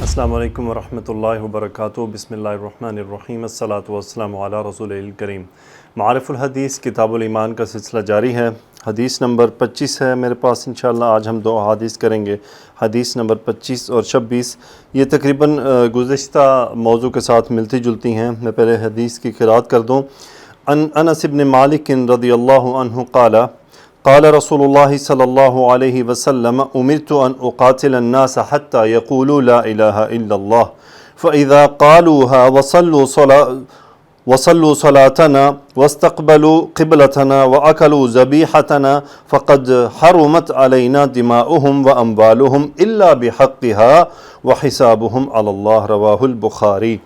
السلام علیکم ورحمۃ اللہ وبرکاتہ۔ بسم اللہ الرحمن الرحیم، الصلاۃ والسلام علی رسول الکریم۔ معارف الحدیث کتاب الایمان کا سلسلہ جاری ہے۔ حدیث نمبر 25 ہے میرے پاس انشاءاللہ۔ آج ہم دو حدیث کریں گے، حدیث نمبر 25 اور 26۔ یہ تقریباً گزشتہ موضوع کے ساتھ ملتی جلتی ہیں۔ میں پہلے حدیث کی قرات کر دوں۔ انس بن مالک رضی اللہ عنہ قال قال رسول اللہ صلی اللہ علیہ وسلم امرت ان اقاتل الناس حتى يقولوا لا الہ الا اللہ فاذا قالوها وصلوا صلاتنا واستقبلوا قبلتنا واكلوا ذبيحتنا فقد حرمت علينا دماؤهم واموالهم الا بحقها وحسابهم على الله رواه البخاری۔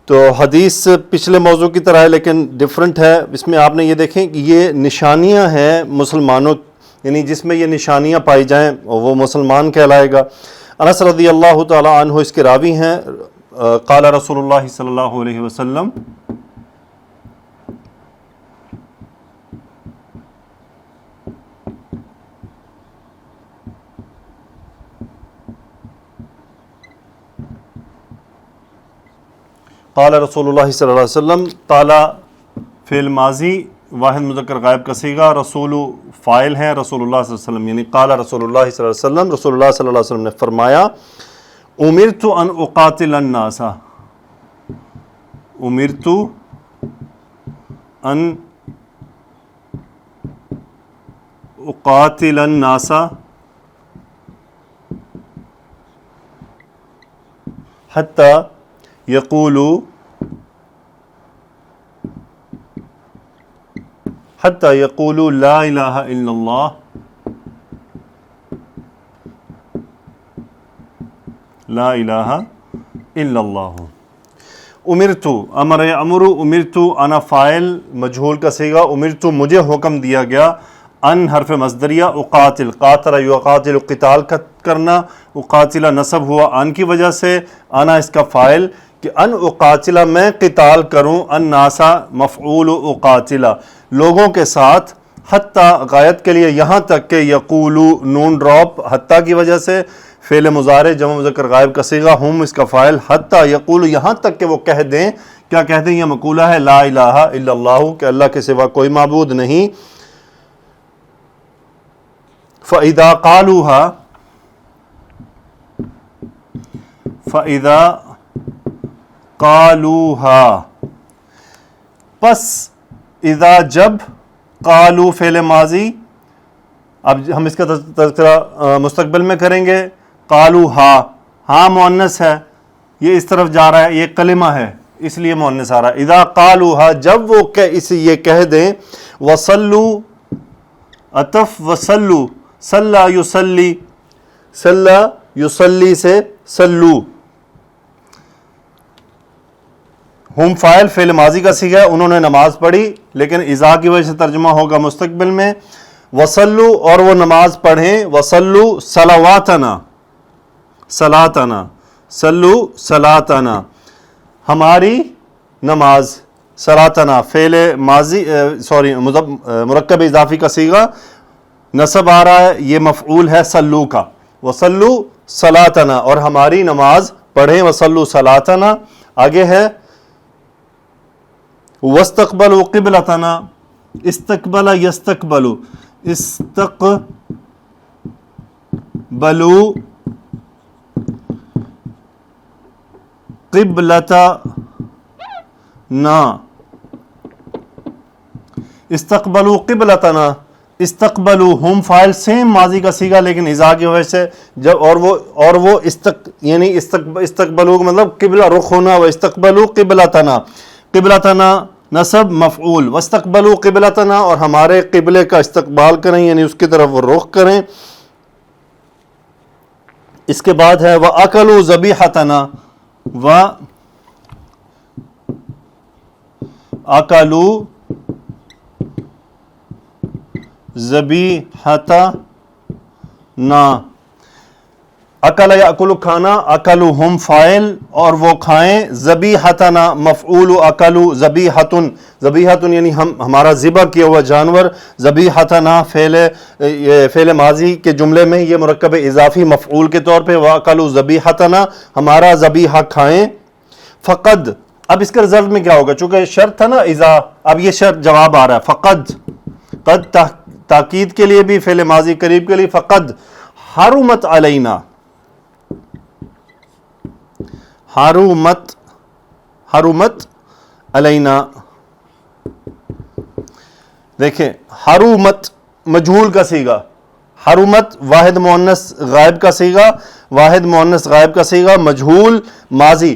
تو حدیث پچھلے موضوع کی طرح ہے لیکن ڈیفرنٹ ہے۔ اس میں آپ نے یہ دیکھیں کہ یہ نشانیاں ہیں مسلمانوں، یعنی جس میں یہ نشانیاں پائی جائیں وہ مسلمان کہلائے گا۔ انس رضی اللہ تعالی عنہ اس کے راوی ہیں۔ قال رسول اللہ صلی اللہ علیہ وسلم، قال رسول اللہ صلی اللہ علیہ وسلم، تعالی فعل ماضی واحد مذکر غائب کا صیغہ، رسول فاعل ہیں، رسول اللہ صلی اللہ علیہ وسلم، یعنی قال رسول اللہ صلی اللہ علیہ وسلم، رسول اللہ صلی اللہ علیہ وسلم نے فرمایا امرت ان اقاتل الناس، امرت ان اقاتل الناس حتی یقولوا لا الہ الا اللہ لا الہ الا اللہ۔ امرتو، امر امرو، امرتو انا فاعل مجہول کا صیغہ، امرتو مجھے حکم دیا گیا، ان حرف مصدریہ، اقاتل قاتل یقاتل قتال کرنا، اقاتل نصب ہوا ان کی وجہ سے، انا اس کا فاعل کہ ان اقاتل میں قتال کروں، ان ناسا مفعول اقاتل لوگوں کے ساتھ، حتی غایت کے لیے یہاں تک کہ یقولو نون ڈراپ حتی کی وجہ سے، فعل مضارع جمع مذکر غائب کا صیغہ، ہم اس کا فاعل، حتی یقولو یہاں تک کہ وہ کہہ دیں، کیا کہہ دیں؟ یہ مقولہ ہے، لا الہ الا اللہ کہ اللہ کے سوا کوئی معبود نہیں۔ فَإِذَا قَالُوهَا، فَإِذَا قَالُوهَا، پس اذا جب، قالو فعل ماضی، اب ہم اس کا تذکرہ مستقبل میں کریں گے، قالو ہاں مؤنث ہے، یہ اس طرف جا رہا ہے، یہ کلمہ ہے اس لیے مؤنث آ رہا ہے۔ اذا قالوها جب وہ یہ کہہ دیں، وصلو عطف وصلو، صلی یصلی، صلی یصلی سے صلو، ہم فاعل فعل ماضی کا صیغہ ہے، انہوں نے نماز پڑھی لیکن اذا کی وجہ سے ترجمہ ہوگا مستقبل میں، وصلو اور وہ نماز پڑھیں، وصلو صلواتنا، صلاتنا، صلو صلاتنا ہماری نماز، صلاتنا فعل ماضی مرکب اضافی کا صیغہ، نصب آ رہا ہے، یہ مفعول ہے صلو کا، وصلو صلاتنا اور ہماری نماز پڑھیں، وصلو صلاتنا۔ آگے ہے واستقبلوا قبلتنا، استقبل یستقبل، استقبلوا قبلتنا، استقبلوا قبلتنا، استقبلوا ہم فاعل سیم ماضی کا صیغہ لیکن اذا کی وجہ سے جب اور وہ یعنی استقبلوا مطلب قبلہ رخ ہونا، و استقبلوا قبلتنا، قبلتنا نصب مفعول، واستقبلوا قبلتنا اور ہمارے قبلے کا استقبال کریں یعنی اس کی طرف وہ رخ کریں۔ اس کے بعد ہے وَأَكَلُوا ذَبِيحَتَنَا، وَأَكَلُوا ذَبِيحَتَنَا، اکل یاکل کھانا، اکلو ہم فاعل اور وہ کھائیں، ذبیحتنا مفعول اکلو، ذبیحتن، ذبیحتن یعنی ہمارا ذبح کیا ہوا جانور، ذبیحتنا فعل ماضی کے جملے میں یہ مرکب اضافی مفعول کے طور پہ، واکلو ذبیحتنا ہمارا ذبیحہ کھائیں، فقد اب اس کے رزلٹ میں کیا ہوگا، چونکہ شرط تھا نا اذا، اب یہ شرط جواب آ رہا ہے، فقد قد تاکید کے لیے بھی، فعل ماضی قریب کے لیے، فقد حرمت علینا، حرمت علینا، دیکھیں حرمت مجہول کا صیغہ، حرمت واحد مؤنث غائب کا صیغہ، واحد مؤنث غائب کا صیغہ، مجہول ماضی،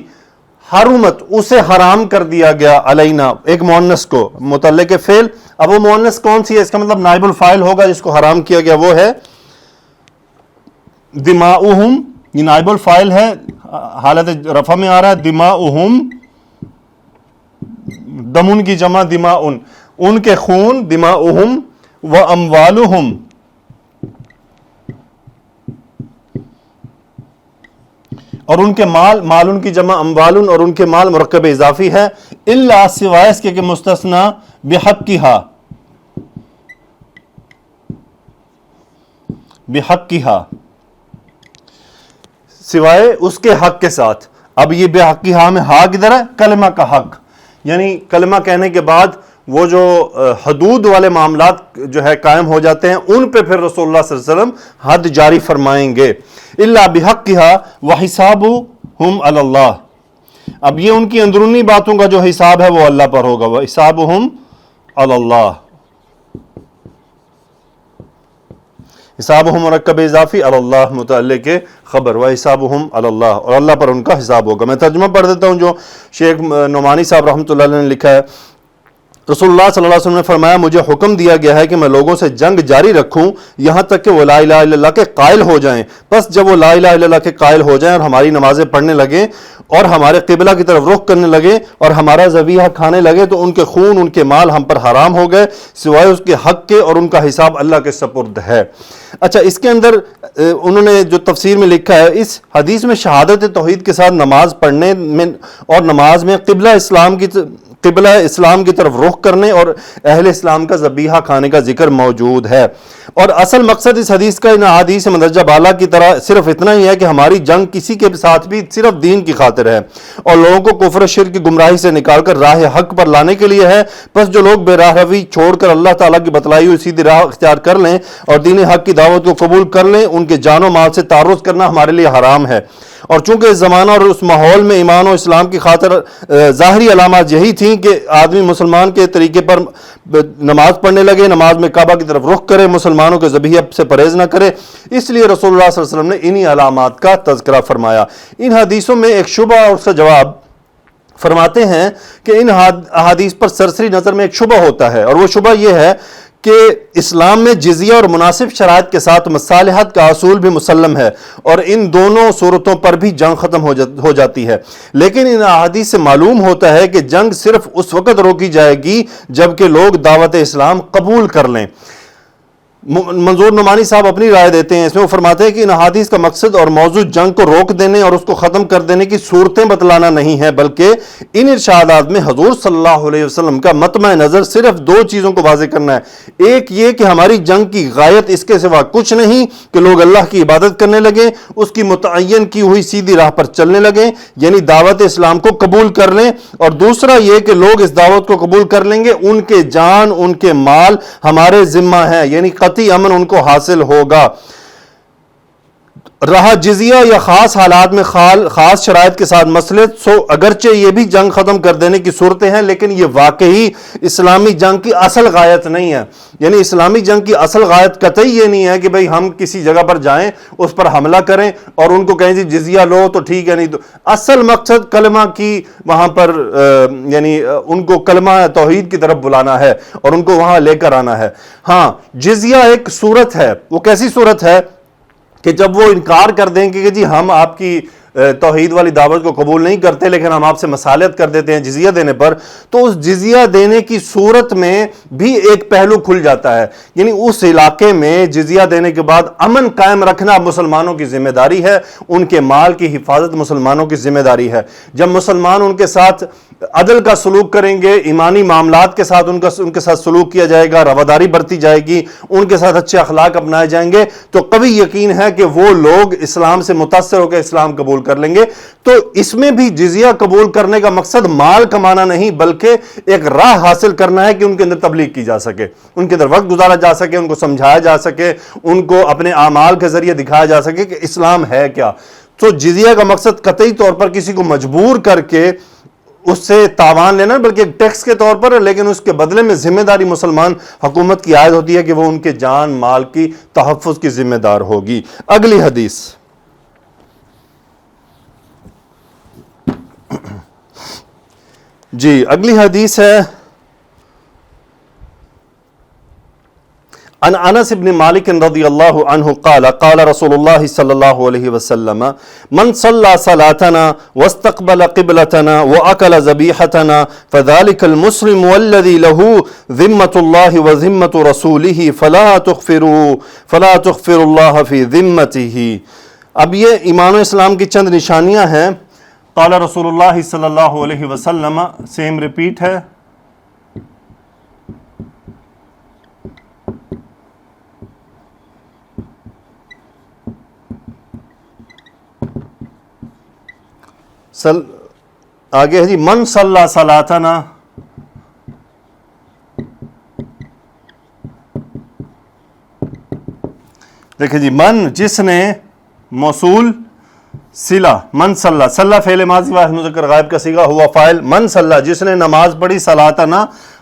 حرمت اسے حرام کر دیا گیا، علینا ایک مؤنث کو، متعلق فعل، اب وہ مؤنث کون سی ہے، اس کا مطلب نائب الفاعل ہوگا جس کو حرام کیا گیا، وہ ہے دماؤہم، یہ نائب الفاعل ہے، حالت رفع میں آ رہا ہے، دماؤہم، دمن کی جمع دماؤن، ان کے خون، دماؤہم، واموالہم، اور ان کے مال، مال ان کی جمع اموالن، اور ان کے مال مرکب اضافی ہے، الا سوائے اس کے کہ مستثنی بحقھا، بحقھا سوائے اس کے حق کے ساتھ۔ اب یہ بحقھا میں ہا کدھر ہے، کلمہ کا حق، یعنی کلمہ کہنے کے بعد وہ جو حدود والے معاملات جو ہے قائم ہو جاتے ہیں، ان پہ پھر رسول اللہ صلی اللہ علیہ وسلم حد جاری فرمائیں گے، الا بحقھا وحسابہم علی اللہ، اب یہ ان کی اندرونی باتوں کا جو حساب ہے وہ اللہ پر ہوگا، وحسابہم علی اللہ، حسابہم مرکب اضافی، علی اللہ متعلق خبر، وحسابہم علی اللہ، اور اللہ پر ان کا حساب ہوگا۔ میں ترجمہ پڑھ دیتا ہوں جو شیخ نعمانی صاحب رحمۃ اللہ علیہ نے لکھا ہے۔ رسول اللہ صلی اللہ علیہ وسلم نے فرمایا، مجھے حکم دیا گیا ہے کہ میں لوگوں سے جنگ جاری رکھوں یہاں تک کہ وہ لا الہ الا اللہ کے قائل ہو جائیں، بس جب وہ لا الہ الا اللہ کے قائل ہو جائیں اور ہماری نمازیں پڑھنے لگیں اور ہمارے قبلہ کی طرف رخ کرنے لگے اور ہمارا ذبیحہ کھانے لگے تو ان کے خون، ان کے مال ہم پر حرام ہو گئے سوائے اس کے حق کے، اور ان کا حساب اللہ کے سپرد ہے۔ اچھا، اس کے اندر انہوں نے جو تفسیر میں لکھا ہے، اس حدیث میں شہادت توحید کے ساتھ نماز پڑھنے میں اور نماز میں قبلہ اسلام کی طرف رخ کرنے اور اہل اسلام کا ذبیحہ کھانے کا ذکر موجود ہے، اور اصل مقصد اس حدیث کا ان احادیث مندرجہ بالا کی طرح صرف اتنا ہی ہے کہ ہماری جنگ کسی کے ساتھ بھی صرف دین کی خاطر ہے اور لوگوں کو کفر شرک کی گمراہی سے نکال کر راہ حق پر لانے کے لیے ہے۔ بس جو لوگ بے راہ روی چھوڑ کر اللہ تعالیٰ کی بتلائی ہوئی سیدھی راہ اختیار کر لیں اور دین حق کی دعوت کو قبول کر لیں، ان کے جان و مال سے تعرض کرنا ہمارے لیے حرام ہے، اور چونکہ اس زمانہ اور اس ماحول میں ایمان و اسلام کی خاطر ظاہری علامات یہی تھیں کہ آدمی مسلمان کے طریقے پر نماز پڑھنے لگے، نماز میں کعبہ کی طرف رخ کرے، مسلمانوں کے ذبیحہ سے پرہیز نہ کرے، اس لیے رسول اللہ صلی اللہ علیہ وسلم نے انہی علامات کا تذکرہ فرمایا۔ ان حدیثوں میں ایک شبہ اور اس کا جواب فرماتے ہیں کہ ان احادیث پر سرسری نظر میں ایک شبہ ہوتا ہے، اور وہ شبہ یہ ہے کہ اسلام میں جزیہ اور مناسب شرائط کے ساتھ مصالحت کا اصول بھی مسلم ہے، اور ان دونوں صورتوں پر بھی جنگ ختم ہو جاتی ہے، لیکن ان احادیث سے معلوم ہوتا ہے کہ جنگ صرف اس وقت روکی جائے گی جبکہ لوگ دعوت اسلام قبول کر لیں۔ منظور نعمانی صاحب اپنی رائے دیتے ہیں، اس میں وہ فرماتے ہیں کہ ان احادیث کا مقصد اور موضوع جنگ کو روک دینے اور اس کو ختم کر دینے کی صورتیں بتلانا نہیں ہے، بلکہ ان ارشادات میں حضور صلی اللہ علیہ وسلم کا مطمع نظر صرف دو چیزوں کو واضح کرنا ہے۔ ایک یہ کہ ہماری جنگ کی غایت اس کے سوا کچھ نہیں کہ لوگ اللہ کی عبادت کرنے لگیں، اس کی متعین کی ہوئی سیدھی راہ پر چلنے لگیں، یعنی دعوت اسلام کو قبول کر لیں، اور دوسرا یہ کہ لوگ اس دعوت کو قبول کر لیں گے، ان کے جان، ان کے مال ہمارے ذمہ ہیں، یعنی امن ان کو حاصل ہوگا۔ رہا جزیہ یا خاص حالات میں خاص شرائط کے ساتھ مسئلے، اگرچہ یہ بھی جنگ ختم کر دینے کی صورتیں ہیں، لیکن یہ واقعی اسلامی جنگ کی اصل غایت نہیں ہے، یعنی اسلامی جنگ کی اصل غایت قطعی یہ نہیں ہے کہ بھئی ہم کسی جگہ پر جائیں، اس پر حملہ کریں اور ان کو کہیں جی جزیہ لو تو ٹھیک ہے، نہیں تو اصل مقصد کلمہ کی وہاں پر یعنی ان کو کلمہ توحید کی طرف بلانا ہے اور ان کو وہاں لے کر آنا ہے۔ ہاں، جزیہ ایک صورت ہے، وہ کیسی صورت ہے کہ جب وہ انکار کر دیں کہ جی ہم آپ کی توحید والی دعوت کو قبول نہیں کرتے لیکن ہم آپ سے مصالحت کر دیتے ہیں جزیہ دینے پر، تو اس جزیہ دینے کی صورت میں بھی ایک پہلو کھل جاتا ہے، یعنی اس علاقے میں جزیہ دینے کے بعد امن قائم رکھنا مسلمانوں کی ذمہ داری ہے، ان کے مال کی حفاظت مسلمانوں کی ذمہ داری ہے۔ جب مسلمان ان کے ساتھ عدل کا سلوک کریں گے، ایمانی معاملات کے ساتھ ان کے ساتھ سلوک کیا جائے گا، رواداری برتی جائے گی، ان کے ساتھ اچھے اخلاق اپنائے جائیں گے، تو قوی یقین ہے کہ وہ لوگ اسلام سے متاثر ہو کے اسلام قبول کر لیں گے۔ تو اس میں بھی جزیہ قبول کرنے کا مقصد مال کمانا نہیں بلکہ ایک راہ حاصل کرنا ہے کہ ان کے اندر تبلیغ کی جا سکے، ان کے اندر وقت گزارا جا سکے، ان کو سمجھایا جا سکے، ان کو اپنے اعمال کے ذریعے دکھایا جا سکے کہ اسلام ہے کیا۔ تو جزیہ کا مقصد قطعی طور پر کسی کو مجبور کر کے اس سے تاوان لینا بلکہ ایک ٹیکس کے طور پر، لیکن اس کے بدلے میں ذمہ داری مسلمان حکومت کی عائد ہوتی ہے کہ وہ ان کے جان مال کی تحفظ کی ذمہ دار ہوگی۔ اگلی حدیث، جی اگلی حدیث ہے عن انس بن مالک رضی اللہ عنہ قال قال رسول اللہ صلی اللہ علیہ وسلم من صلى صلاتنا واستقبل قبلتنا واكل ذبيحتنا فذلك المسلم والذي له ذمة الله وذمة رسوله فلا تغفر الله في ذمته۔ اب یہ ایمان و اسلام کی چند نشانیاں ہیں۔ قال رسول اللہ صلی اللہ علیہ وسلم، سیم ریپیٹ ہے، آگے ہے جی من صلی صلاتنا، دیکھیں جی من جس نے، موصول صلہ، من صلی، صلی فعل ماضی واحد مذکر غائب کا صیغہ، ہوا فاعل، من صلی جس نے نماز پڑھی، صلاتنا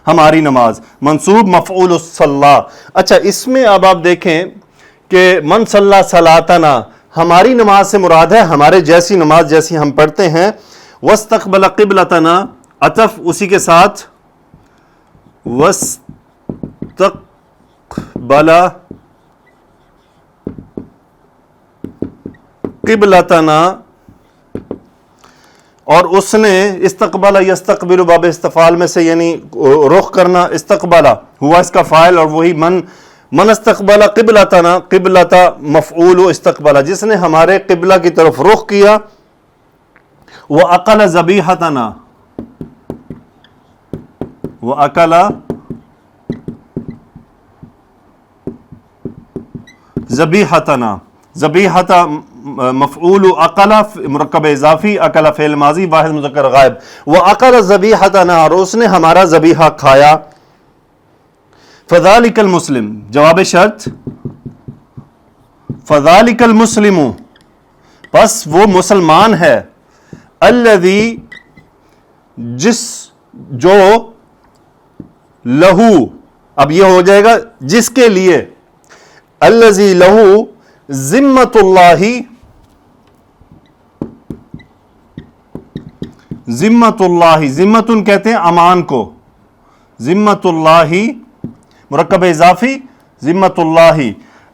ہماری نماز، منصوب مفعول الصلاۃ۔ اچھا اس میں اب آپ دیکھیں کہ من صلی صلاتنا ہماری نماز سے مراد ہے ہمارے جیسی نماز جیسی ہم پڑھتے ہیں، واستقبل قبلتنا عطف اسی کے ساتھ، واستقبل قبلتنا، اور اس نے استقبل یستقبل باب استفعال میں سے یعنی رخ کرنا، استقبل ہوا اس کا فاعل، اور وہی من استقبل قبلتنا، قبلتا مفعول استقبل جس نے ہمارے قبلہ کی طرف رخ کیا، وَأَقَلَ ذَبِيحَتَنَا، وَأَقَلَ ذَبِيحَتَنَا، ذبیحتا مفعول اقل مرکب اضافی، اقل فعل ماضی واحد مذکر غائب، وَأَقَلَ ذَبِيحَتَنَا، اور اس نے ہمارا ذبیحہ کھایا، فَذَلِكَ الْمُسْلِمُ، جواب شرط، فَذَلِكَ الْمُسْلِمُ، پس وہ مسلمان ہے، الذی جو لہو، اب یہ ہو جائے گا جس کے لیے، الذی لہو ذمۃ اللہ، ذمۃ اللہ، ذمتن کہتے ہیں امان کو، ذمۃ اللہ مرکب اضافی، ذمۃ اللہ،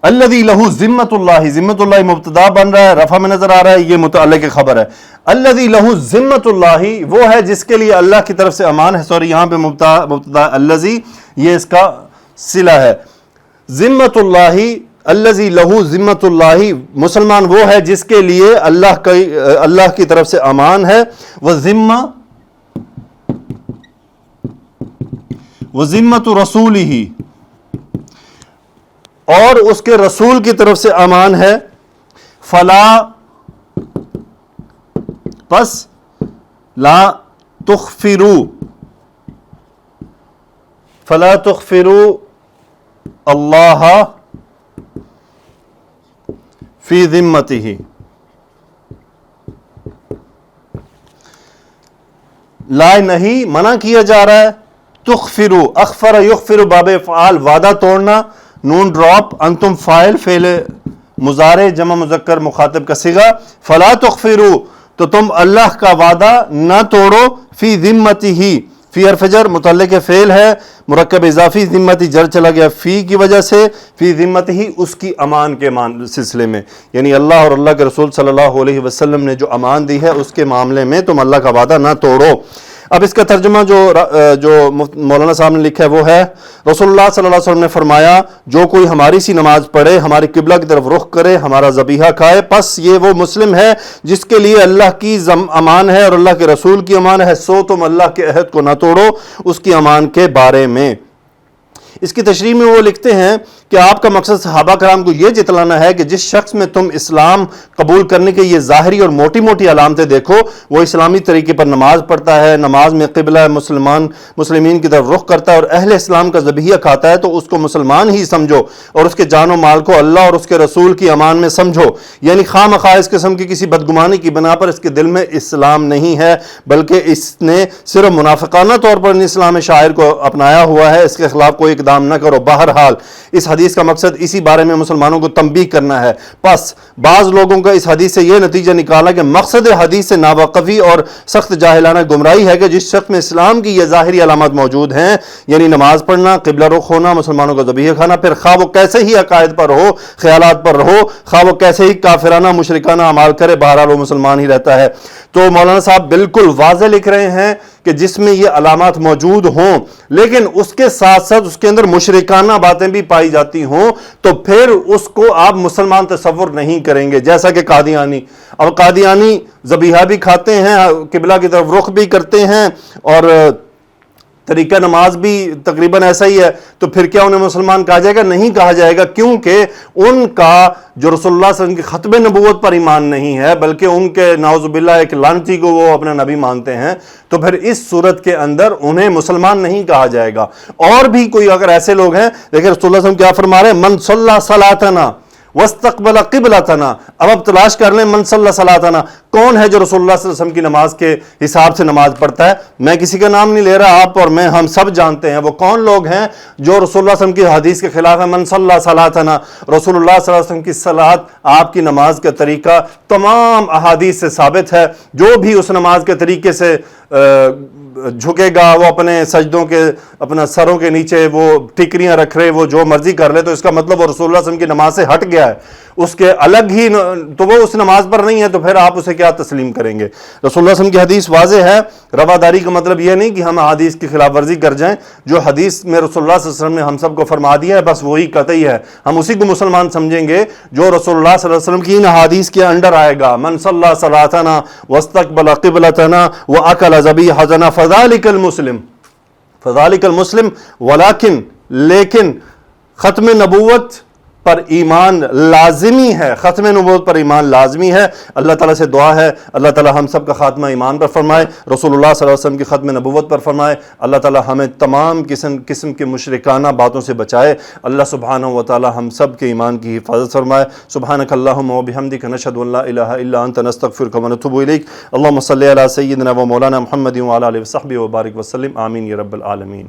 الذی لہو ذمۃ اللہ، ذمۃ اللہ مبتدا بن رہا ہے، رفع میں نظر آ رہا ہے، یہ متعلق خبر ہے، الذی لہو ذمۃ اللہ، وہ ہے جس کے لیے اللہ کی طرف سے امان ہے، سوری یہاں پہ مبتدا الذی یہ اس کا صلہ ہے، ذمۃ اللہ، الذی لہو ذمۃ اللہ، مسلمان وہ ہے جس کے لیے اللہ کی طرف سے امان ہے، وذمۃ رسولہ، اور اس کے رسول کی طرف سے امان ہے، فلا، پس لا تغفروا، فلا تغفروا اللہ فی ذمتہ، لا نہیں منع کیا جا رہا ہے، تغفروا، اغفر یغفر باب افعال، وعدہ توڑنا، نون ڈراپ، انتم فاعل، فعل مضارع جمع مذکر مخاطب کا صیغہ، فلا تغفروا، تو تم اللہ کا وعدہ نہ توڑو، فی ذمتہ، فی حرف جر متعلق فعل ہے، مرکب اضافی ذمتی جر چلا گیا فی کی وجہ سے، فی ذمت ہی اس کی امان کے سلسلے میں، یعنی اللہ اور اللہ کے رسول صلی اللہ علیہ وسلم نے جو امان دی ہے اس کے معاملے میں تم اللہ کا وعدہ نہ توڑو۔ اب اس کا ترجمہ جو مولانا صاحب نے لکھا ہے وہ ہے، رسول اللہ صلی اللہ علیہ وسلم نے فرمایا جو کوئی ہماری سی نماز پڑھے، ہماری قبلہ کی طرف رخ کرے، ہمارا ذبیحہ کھائے، پس یہ وہ مسلم ہے جس کے لیے اللہ کی امان ہے اور اللہ کے رسول کی امان ہے، سو تم اللہ کے عہد کو نہ توڑو اس کی امان کے بارے میں۔ اس کی تشریح میں وہ لکھتے ہیں کہ آپ کا مقصد صحابہ کرام کو یہ جتلانا ہے کہ جس شخص میں تم اسلام قبول کرنے کے یہ ظاہری اور موٹی موٹی علامتیں دیکھو، وہ اسلامی طریقے پر نماز پڑھتا ہے، نماز میں قبلہ مسلمین کی طرف رخ کرتا ہے اور اہل اسلام کا ذبیحہ کھاتا ہے، تو اس کو مسلمان ہی سمجھو اور اس کے جان و مال کو اللہ اور اس کے رسول کی امان میں سمجھو، یعنی خواہ مخواہ اس قسم کی کسی بدگمانی کی بنا پر اس کے دل میں اسلام نہیں ہے، بلکہ اس نے صرف منافقانہ طور پر اسلام شاعر کو اپنایا ہوا ہے، اس کے خلاف کوئی اقدام نہ کرو۔ بہرحال اس حدیث کا مقصد اسی بارے میں مسلمانوں کو تنبیہ کرنا ہے۔ پس بعض لوگوں کا اس حدیث سے یہ نتیجہ نکالا کہ مقصد حدیث سے ناواقفی اور سخت جاہلانہ گمراہی ہے کہ جس شخص میں اسلام کی یہ ظاہری علامات موجود ہیں، یعنی نماز پڑھنا، قبلہ رخ ہونا، مسلمانوں کا ذبیحہ کھانا، پھر خواہ وہ کیسے ہی عقائد پر ہو، خیالات پر رہو، خواہ وہ کیسے ہی کافرانہ مشرکانہ اعمال کرے، بہرحال وہ مسلمان ہی رہتا ہے۔ تو مولانا صاحب بالکل واضح لکھ رہے ہیں کہ جس میں یہ علامات موجود ہوں لیکن اس کے ساتھ ساتھ اس کے اندر مشرکانہ باتیں بھی پائی جاتی ہوں تو پھر اس کو آپ مسلمان تصور نہیں کریں گے، جیسا کہ قادیانی۔ اب قادیانی ذبیحہ بھی کھاتے ہیں، قبلہ کی طرف رخ بھی کرتے ہیں اور طریقہ نماز بھی تقریباً ایسا ہی ہے، تو پھر کیا انہیں مسلمان کہا جائے گا؟ نہیں کہا جائے گا، کیونکہ ان کا جو رسول اللہ صلی اللہ علیہ وسلم کی ختم نبوت پر ایمان نہیں ہے بلکہ ان کے نعوذ باللہ ایک لعنتی کو وہ اپنا نبی مانتے ہیں، تو پھر اس صورت کے اندر انہیں مسلمان نہیں کہا جائے گا۔ اور بھی کوئی اگر ایسے لوگ ہیں، دیکھیں رسول اللہ صلی اللہ علیہ وسلم کیا فرما رہے ہیں، من صلی صلاتنا واستقبل قبلتنا۔ اب تلاش کر لیں من صلی صلاتنا، کون ہے جو رسول اللہ صلی اللہ علیہ وسلم کی نماز کے حساب سے نماز پڑھتا ہے؟ میں کسی کا نام نہیں لے رہا، آپ اور میں ہم سب جانتے ہیں وہ کون لوگ ہیں جو رسول اللہ صلی اللہ علیہ وسلم کی حدیث کے خلاف ہے۔ من صلی صلاتنا، رسول اللہ صلی اللہ علیہ وسلم کی صلاۃ، آپ کی نماز کا طریقہ تمام احادیث سے ثابت ہے۔ جو بھی اس نماز کے طریقے سے جھکے گا، وہ اپنے سجدوں کے اپنا سروں کے نیچے وہ ٹکریاں رکھ رہے، وہ جو مرضی کر لے، تو اس کا مطلب وہ رسول اللہ صلی اللہ علیہ وسلم کی نماز سے ہٹ گیا ہے، اس کے الگ ہی، تو وہ اس نماز پر نہیں ہے، تو پھر آپ اسے کیا تسلیم کریں گے؟ رسول اللہ صلی اللہ علیہ وسلم کی حدیث واضح ہے۔ رواداری کا مطلب یہ نہیں کہ ہم حدیث کی خلاف ورزی کر جائیں، جو حدیث میں رسول اللہ صلی اللہ علیہ وسلم نے ہم سب کو فرما دیا ہے بس وہی قطعی ہے، ہم اسی کو مسلمان سمجھیں گے جو رسول اللہ صلی اللہ علیہ وسلم کی ان حدیث کے انڈر آئے گا۔ من صلی صلاتنا واستقبل قبلتنا واکل ذبیحتنا فذلک المسلم، فذلک المسلم، لیکن ختم نبوت پر ایمان لازمی ہے، ختم نبوت پر ایمان لازمی ہے۔ اللہ تعالیٰ سے دعا ہے اللہ تعالیٰ ہم سب کا خاتمہ ایمان پر فرمائے، رسول اللہ صلی اللہ علیہ وسلم کی ختم نبوت پر فرمائے، اللہ تعالیٰ ہمیں تمام قسم کے مشرکانہ باتوں سے بچائے، اللہ سبحانہ و تعالیٰ ہم سب کے ایمان کی حفاظت فرمائے۔ سبحانک اللہم و بحمدک، نشہد ان لا الہ الا انت، نستغفرک و نتوب الیک۔ اللہم صلی علی سیدنا و مولانا محمد وعلی آلہ وصحبہ وبارک وسلم، آمین یا رب العالمین۔